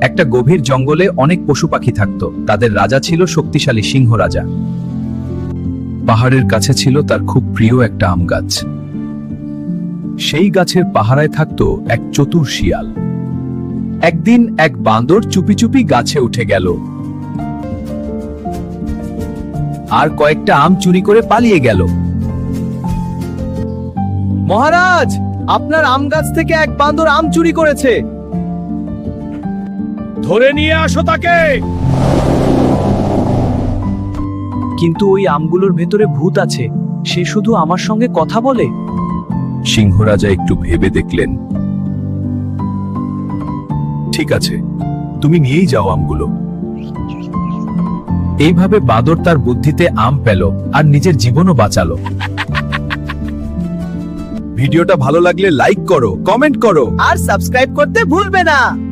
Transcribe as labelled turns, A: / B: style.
A: একটা গভীর জঙ্গলে অনেক পশু পাখি থাকত। তাদের রাজা ছিল শক্তিশালী সিংহ রাজা। পাহাড়ের কাছে ছিল তার খুব প্রিয় একটা আম গাছ। সেই গাছের পাহারায় থাকত এক চতুর শিয়াল। একদিন এক বাঁদর চুপি চুপি গাছে উঠে গেল আর কয়েকটা আম চুরি করে পালিয়ে গেল। মহারাজ, আপনার আম গাছ থেকে এক বাঁদর আম চুরি করেছে।
B: ধরে নিয়ে আসো তাকে।
A: কিন্তু ওই আমগুলোর ভেতরে ভূত আছে, সে শুধু আমার সঙ্গে কথা বলে। সিংহরাজা একটু ভেবে দেখলেন। ঠিক আছে, তুমি নিয়েই যাও আমগুলো। এইভাবে বাঁদর তার বুদ্ধিতে আম পেল আর নিজের জীবনও বাঁচালো। ভিডিওটা ভালো লাগলে লাইক করো, কমেন্ট করো
C: আর সাবস্ক্রাইব করতে ভুলবে না।